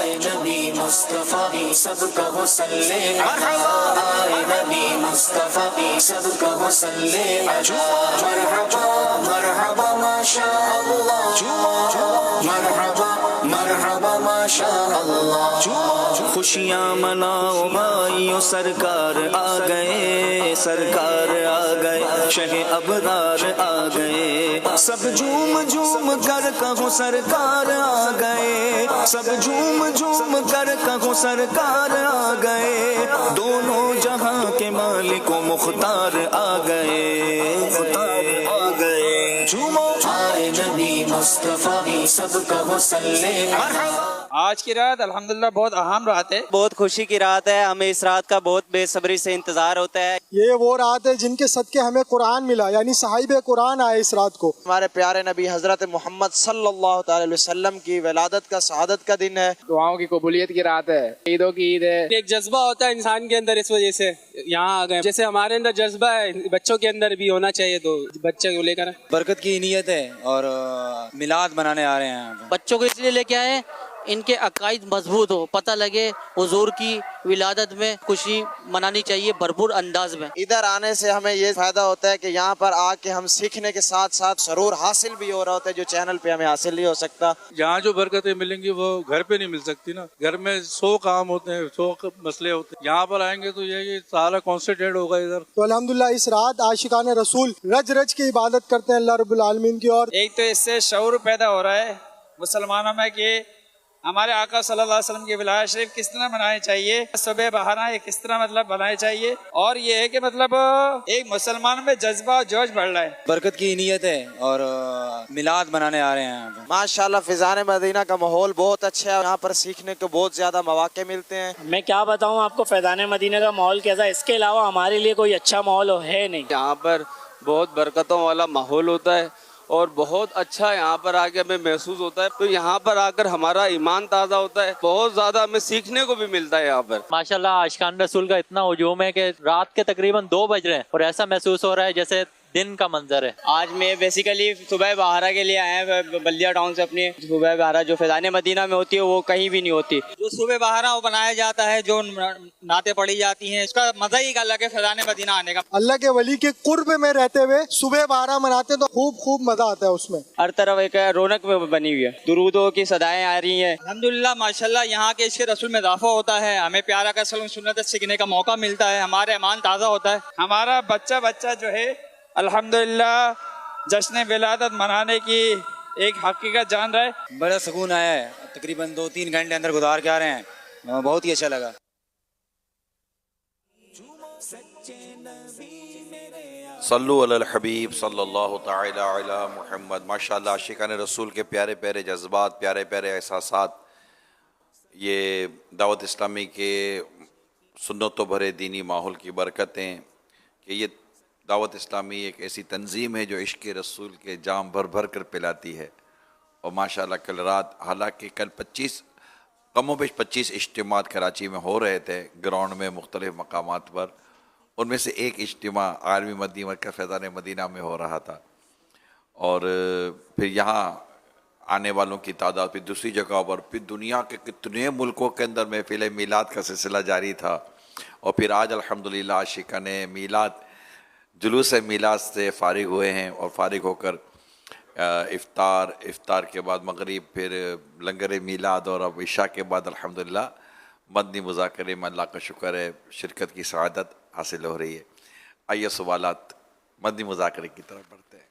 आए नबी मुस्तफा सब कहो सल्ले अला, आए नबी मुस्तफा सब कहो सल्ले अला। मरहबा मरहबा माशा अल्लाह, मरहबा मरहबा माशा अल्लाह। खुशियाँ मनाओ भाइयों सरकार आ गए, सरकार आ गए, शहे अबरार आ गए। सब झूम झूम कर कहो सरकार आ गए, सब झूम झूम कर कहो सरकार आ गए। दोनों जहां के मालिक व मुख्तार आ गए, मुख्तार आ गए। झूमो आए नबी मुस्तफा सब कहो सल्ले अला। आज की रात अल्हम्दुलिल्लाह बहुत अहम रात है, बहुत खुशी की रात है। हमें इस रात का बहुत बेसब्री से इंतजार होता है। ये वो रात है जिनके सदके हमें कुरान मिला, यानी साहिब कुरान आए इस रात को। हमारे प्यारे नबी हजरत मोहम्मद सल्लल्लाहु अलैहि वसल्लम की विलादत का शहादत का दिन है। दुआओं की कबूलियत की रात है, ईदों की ईद है। एक जज्बा होता है इंसान के अंदर, इस वजह से यहाँ आ गए। जैसे हमारे अंदर जज्बा है, बच्चों के अंदर भी होना चाहिए, तो बच्चे को लेकर बरकत की नीयत है और मिलाद मनाने आ रहे हैं। बच्चों को इसलिए लेके आए इनके अकाइद मजबूत हो, पता लगे हुजूर की विलादत में खुशी मनानी चाहिए भरपूर अंदाज में। इधर आने से हमें ये फायदा होता है कि यहाँ पर आके हम सीखने के साथ साथ सरूर हासिल भी हो रहा होता है, जो चैनल पे हमें हासिल नहीं हो सकता। यहाँ जो बरकतें मिलेंगी वो घर पे नहीं मिल सकती ना। घर में 100 काम होते हैं, 100 मसले होते हैं। यहाँ पर आएंगे तो ये सारा कॉन्सेंट्रेट होगा इधर। तो अल्हम्दुलिल्लाह इस रात आशिकान रसूल रज रज की इबादत करते हैं अल्लाह रब्बुल आलमीन की। और एक तो इससे शऊर पैदा हो रहा है मुसलमानों में कि हमारे आका सल्लल्लाहु अलैहि वसल्लम की विलायत शरीफ किस तरह मनानी चाहिए, सुबह बहाना ये किस तरह मतलब बनानी चाहिए। और ये है कि मतलब एक मुसलमान में जज्बा जोश बढ़ रहा है। बरकत की नीयत है और मिलाद मनाने आ रहे हैं। माशाल्लाह फिजान मदीना का माहौल बहुत अच्छा है, यहाँ पर सीखने को बहुत ज्यादा मौके मिलते हैं। मैं क्या बताऊँ आपको फैज़ान मदीना का माहौल कैसा है, इसके अलावा हमारे लिए कोई अच्छा माहौल है नहीं। यहाँ पर बहुत बरकतों वाला माहौल होता है और बहुत अच्छा यहाँ पर आके हमें महसूस होता है। तो यहाँ पर आकर हमारा ईमान ताज़ा होता है, बहुत ज़्यादा हमें सीखने को भी मिलता है यहाँ पर। माशाल्लाह आशिकान रसूल का इतना हुजूम है कि रात के तकरीबन 2 बज रहे हैं और ऐसा महसूस हो रहा है जैसे दिन का मंजर है। आज मैं बेसिकली सुबह बहारा के लिए आए हैं बल्दिया टाउन से। अपनी सुबह बहारा जो फैज़ान मदीना में होती है वो कहीं भी नहीं होती। जो सुबह बहारा वो बनाया जाता है, जो नाते पढ़ी जाती हैं, उसका मजा ही अलग है फैज़ान मदीना आने का। अल्लाह के वली के कुर्ब में रहते हुए सुबह 12 मनाते तो खूब मजा आता है उसमें। हर तरफ एक रौनक बनी हुई है, दुरूदों की सदाएं आ रही हैं। अल्हम्दुलिल्लाह माशाल्लाह यहाँ के इसके रसूल में इजाफा होता है, हमें प्यारा का सुन्नत सीखने का मौका मिलता है, हमारा ईमान ताज़ा होता है। हमारा बच्चा जो है अल्हम्दुलिल्लाह जश्न विलादत मनाने की एक हकीकत जान रहा है। बड़ा सुकून आया है, तकरीबन 2-3 घंटे अंदर गुजार के आ रहे हैं, बहुत ही अच्छा लगा। सल्लु अलल हबीब सल्लल्लाहु तआला अला मुहम्मद। माशाअल्लाह आशिकान रसूल के प्यारे प्यारे जज्बात, प्यारे प्यारे एहसासात, ये दावत इस्लामी के सुन्नतों भरे दीनी माहौल की बरकतें कि ये दावत इस्लामी एक ऐसी तंजीम है जो इश्क़ रसूल के जाम भर भर कर पिलाती है। और माशाअल्लाह कल रात, हालांकि कल 25 इज्तिमात कराची में हो रहे थे ग्राउंड में मुख्तलिफ़ मकामात पर, उनमें से एक इज्तिमा आलमी मदनी मरकज़ फैज़ान मदीना में हो रहा था। और फिर यहाँ आने वालों की तादाद फिर दूसरी जगह पर, फिर दुनिया के कितने मुल्कों के अंदर महफ़िल मीलाद का सिलसिला जारी था। और फिर आज अल्हम्दुलिल्लाह आशिकान मीलाद जुलूस मीलाद से फ़ारिग हुए हैं और फ़ारिग होकर इफ्तार के बाद मगरिब, फिर लंगर मीलाद और अब इशा के बाद अल्हम्दुलिल्लाह मदनी मुज़ाकरे में अल्लाह का शुक्र है शिरकत की सआदत हासिल हो रही है। आइए सवालात मदनी मुज़ाकरे की तरफ बढ़ते हैं।